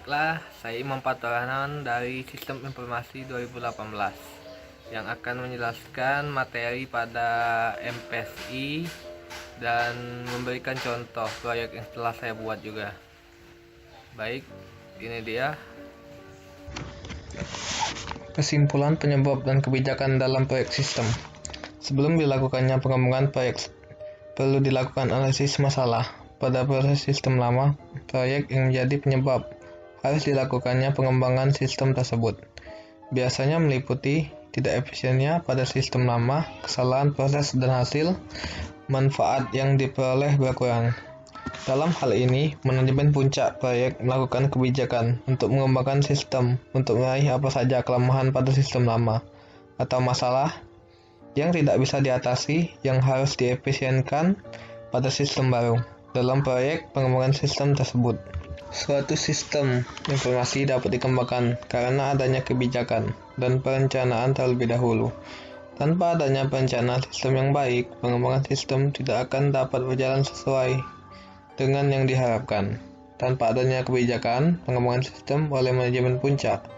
Baiklah, saya Imam Patoranan dari Sistem Informasi 2018 yang akan menjelaskan materi pada MPSI dan memberikan contoh proyek yang telah saya buat juga. Baik, ini dia. Kesimpulan penyebab dan kebijakan dalam proyek sistem. Sebelum dilakukannya pengembangan proyek, perlu dilakukan analisis masalah. Pada proses sistem lama, proyek yang menjadi penyebab harus dilakukannya pengembangan sistem tersebut. Biasanya meliputi tidak efisiennya pada sistem lama, kesalahan proses dan hasil, manfaat yang diperoleh berkurang. Dalam hal ini, manajemen puncak proyek melakukan kebijakan untuk mengembangkan sistem untuk meraih apa saja kelemahan pada sistem lama atau masalah yang tidak bisa diatasi yang harus diefisienkan pada sistem baru dalam proyek pengembangan sistem tersebut. Suatu sistem informasi dapat dikembangkan karena adanya kebijakan dan perencanaan terlebih dahulu. Tanpa adanya perencanaan sistem yang baik, pengembangan sistem tidak akan dapat berjalan sesuai dengan yang diharapkan. Tanpa adanya kebijakan pengembangan sistem oleh manajemen puncak,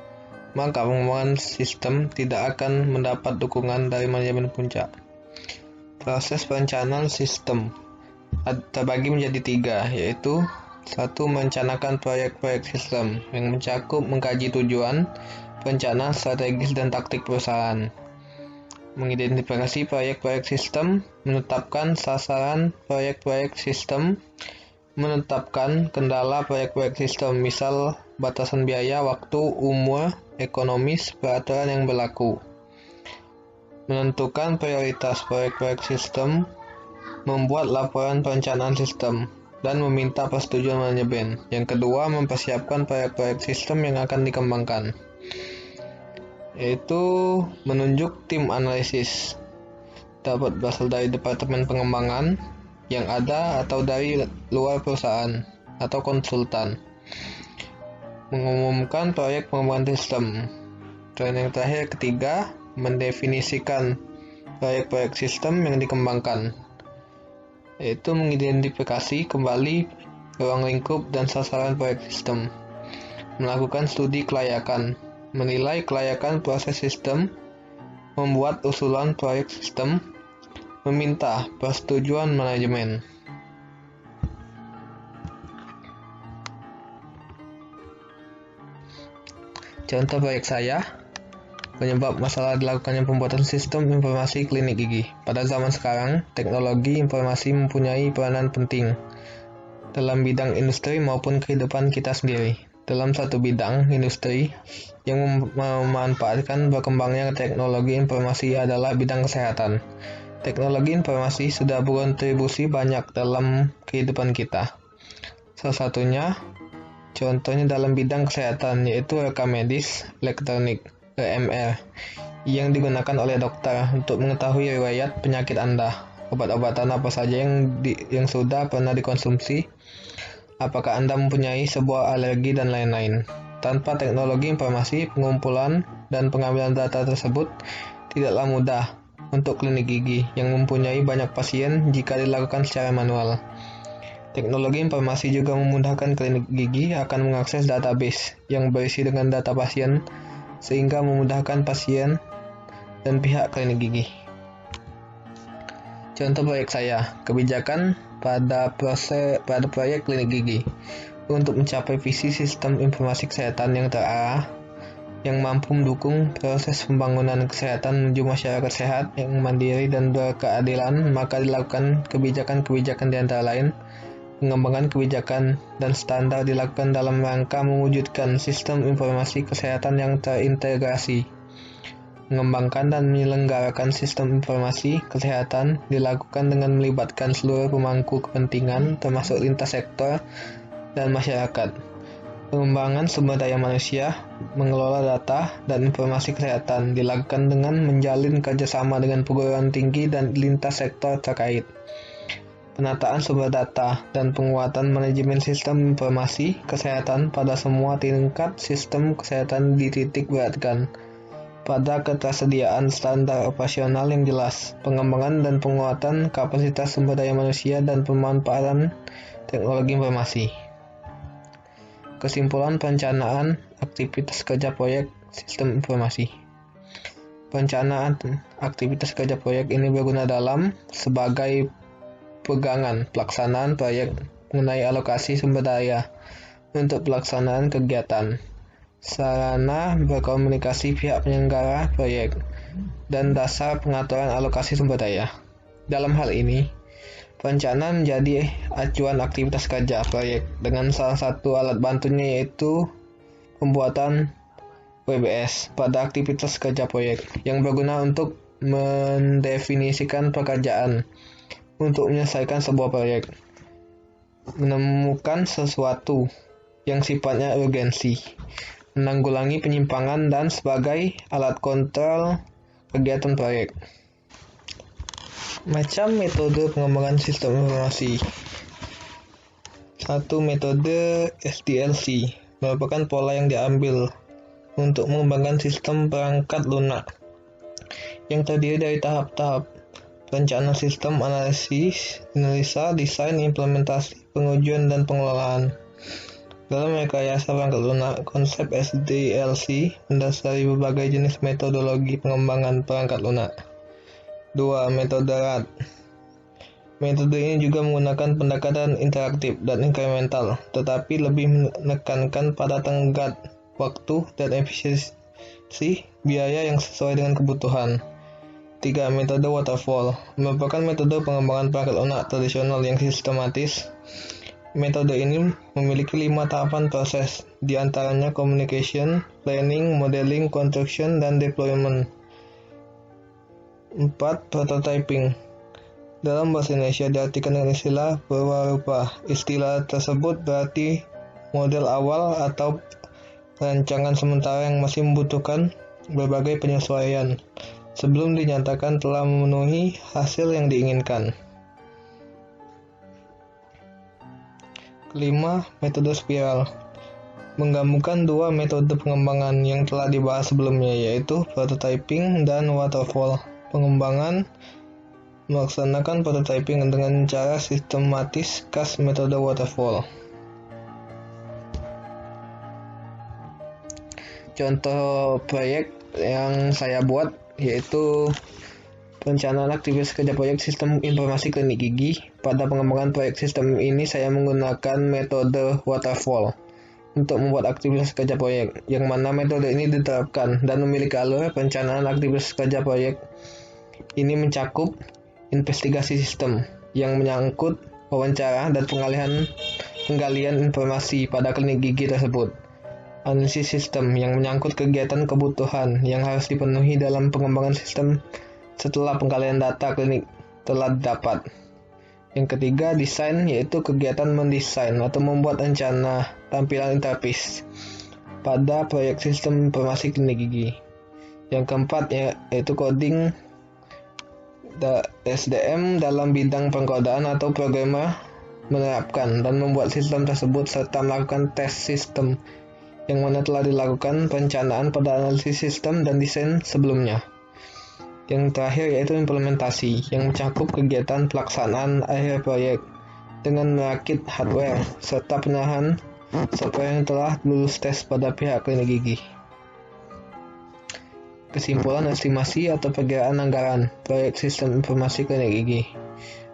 maka pengembangan sistem tidak akan mendapat dukungan dari manajemen puncak. Proses perencanaan sistem terbagi menjadi 3, yaitu 1. Merencanakan proyek-proyek sistem yang mencakup mengkaji tujuan, perencanaan strategis dan taktik perusahaan, mengidentifikasi proyek-proyek sistem, menetapkan sasaran proyek-proyek sistem, menetapkan kendala proyek-proyek sistem, misal batasan biaya, waktu, umur, ekonomis, peraturan yang berlaku, menentukan prioritas proyek-proyek sistem, membuat laporan perencanaan sistem, dan meminta persetujuan manajemen. Yang kedua, mempersiapkan proyek-proyek sistem yang akan dikembangkan, yaitu menunjuk tim analisis, dapat berasal dari departemen pengembangan yang ada atau dari luar perusahaan atau konsultan, mengumumkan proyek pengembangan sistem. Dan yang terakhir, ketiga, mendefinisikan proyek-proyek sistem yang dikembangkan, yaitu mengidentifikasi kembali ruang lingkup dan sasaran proyek sistem, melakukan studi kelayakan, menilai kelayakan proses sistem, membuat usulan proyek sistem, meminta persetujuan manajemen. Contoh proyek saya, penyebab masalah dilakukannya pembuatan sistem informasi klinik gigi. Pada zaman sekarang, teknologi informasi mempunyai peranan penting dalam bidang industri maupun kehidupan kita sendiri. Dalam satu bidang industri yang memanfaatkan berkembangnya teknologi informasi adalah bidang kesehatan. Teknologi informasi sudah berkontribusi banyak dalam kehidupan kita. Salah satunya, contohnya dalam bidang kesehatan, yaitu rekam medis elektronik EMR yang digunakan oleh dokter untuk mengetahui riwayat penyakit Anda, obat-obatan apa saja yang sudah pernah dikonsumsi, apakah Anda mempunyai sebuah alergi, dan lain-lain. Tanpa teknologi informasi, pengumpulan dan pengambilan data tersebut tidaklah mudah untuk klinik gigi yang mempunyai banyak pasien jika dilakukan secara manual. Teknologi informasi juga memudahkan klinik gigi akan mengakses database yang berisi dengan data pasien, sehingga memudahkan pasien dan pihak klinik gigi. Contoh proyek saya, kebijakan pada proyek klinik gigi untuk mencapai visi sistem informasi kesehatan yang terarah, yang mampu mendukung proses pembangunan kesehatan menuju masyarakat sehat yang mandiri dan berkeadilan, maka dilakukan kebijakan-kebijakan di antara lain. Pengembangan kebijakan dan standar dilakukan dalam rangka mewujudkan sistem informasi kesehatan yang terintegrasi. Mengembangkan dan menyelenggarakan sistem informasi kesehatan dilakukan dengan melibatkan seluruh pemangku kepentingan, termasuk lintas sektor dan masyarakat. Pengembangan sumber daya manusia, mengelola data dan informasi kesehatan dilakukan dengan menjalin kerjasama dengan perguruan tinggi dan lintas sektor terkait. Penataan sumber data dan penguatan manajemen sistem informasi kesehatan pada semua tingkat sistem kesehatan dititik beratkan pada ketersediaan standar operasional yang jelas, pengembangan dan penguatan kapasitas sumber daya manusia, dan pemanfaatan teknologi informasi. Kesimpulan perencanaan aktivitas kerja proyek sistem informasi. Perencanaan aktivitas kerja proyek ini berguna dalam sebagai pegangan pelaksanaan proyek mengenai alokasi sumber daya untuk pelaksanaan kegiatan, sarana berkomunikasi pihak penyelenggara proyek, dan dasar pengaturan alokasi sumber daya. Dalam hal ini, perencanaan menjadi acuan aktivitas kerja proyek dengan salah satu alat bantunya yaitu pembuatan WBS pada aktivitas kerja proyek yang berguna untuk mendefinisikan pekerjaan untuk menyelesaikan sebuah proyek, menemukan sesuatu yang sifatnya urgensi, menanggulangi penyimpangan, dan sebagai alat kontrol kegiatan proyek. Macam metode pengembangan sistem informasi. 1. Metode SDLC merupakan pola yang diambil untuk mengembangkan sistem perangkat lunak yang terdiri dari tahap-tahap perencanaan sistem, analisa, desain, implementasi, pengujian, dan pengelolaan. Dalam rekayasa perangkat lunak, konsep SDLC mendasari berbagai jenis metodologi pengembangan perangkat lunak. 2. Metode RAD. Metode ini juga menggunakan pendekatan interaktif dan inkremental, tetapi lebih menekankan pada tenggat waktu dan efisiensi biaya yang sesuai dengan kebutuhan. 3. Metode waterfall merupakan metode pengembangan perangkat lunak tradisional yang sistematis. Metode ini memiliki 5 tahapan proses, di antaranya communication, planning, modeling, construction, dan deployment. 4. Prototyping. Dalam bahasa Indonesia diartikan dengan istilah perwarupa. Istilah tersebut berarti model awal atau rancangan sementara yang masih membutuhkan berbagai penyesuaian sebelum dinyatakan telah memenuhi hasil yang diinginkan. 5. Metode spiral menggabungkan 2 metode pengembangan yang telah dibahas sebelumnya, yaitu prototyping dan waterfall. Pengembangan melaksanakan prototyping dengan cara sistematis khas metode waterfall. Contoh proyek yang saya buat yaitu perencanaan aktivitas kerja proyek sistem informasi klinik gigi. Pada pengembangan proyek sistem ini saya menggunakan metode waterfall untuk membuat aktivitas kerja proyek, yang mana metode ini diterapkan dan memiliki alur perencanaan aktivitas kerja proyek. Ini mencakup investigasi sistem yang menyangkut wawancara dan penggalian informasi pada klinik gigi tersebut. Analisis sistem yang menyangkut kegiatan kebutuhan yang harus dipenuhi dalam pengembangan sistem setelah penggalian data klinik telah didapat. Yang ketiga, desain, yaitu kegiatan mendesain atau membuat rencana tampilan interface pada proyek sistem informasi klinik gigi. Yang keempat, yaitu coding, SDM dalam bidang pengkodaan atau programmer menerapkan dan membuat sistem tersebut serta melakukan tes sistem yang mana telah dilakukan perencanaan pada analisis sistem dan desain sebelumnya. Yang terakhir yaitu implementasi yang mencakup kegiatan pelaksanaan akhir proyek dengan merakit hardware serta penyerahan software yang telah lulus tes pada pihak klinik gigi. Kesimpulan estimasi atau perkiraan anggaran proyek sistem informasi klinik gigi.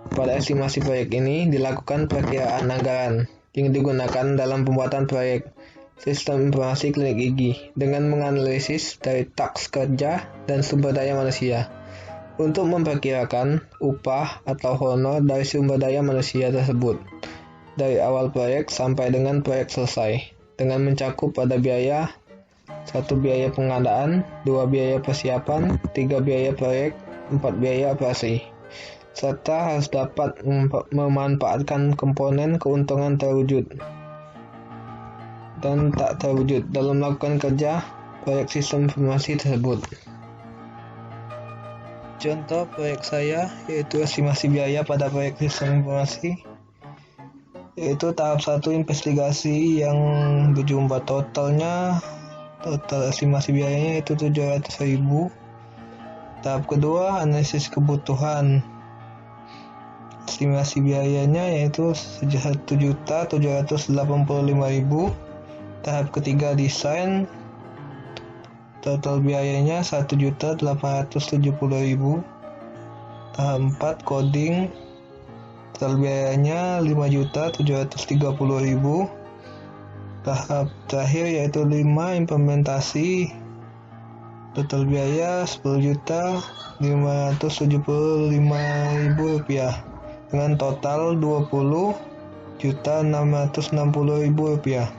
Pada estimasi proyek ini dilakukan perkiraan anggaran yang digunakan dalam pembuatan proyek sistem informasi klinik gigi dengan menganalisis dari taks kerja dan sumber daya manusia untuk memperkirakan upah atau honor dari sumber daya manusia tersebut dari awal proyek sampai dengan proyek selesai, dengan mencakup pada biaya 1. Biaya pengadaan, 2. Biaya persiapan, 3. Biaya proyek, 4. Biaya operasi, serta harus dapat memanfaatkan komponen keuntungan terwujud dan tak terwujud dalam melakukan kerja proyek sistem informasi tersebut. Contoh proyek saya yaitu estimasi biaya pada proyek sistem informasi, yaitu tahap 1 investigasi yang berjumlah total estimasi biayanya itu 700.000. Tahap kedua analisis kebutuhan, estimasi biayanya yaitu 1.785.000. Tahap ketiga desain, total biayanya 1.870.000. Tahap 4 coding, total biayanya 5.730.000. Tahap terakhir yaitu 5 implementasi, total biaya 10.575.000 dengan total 20.660.000 rupiah.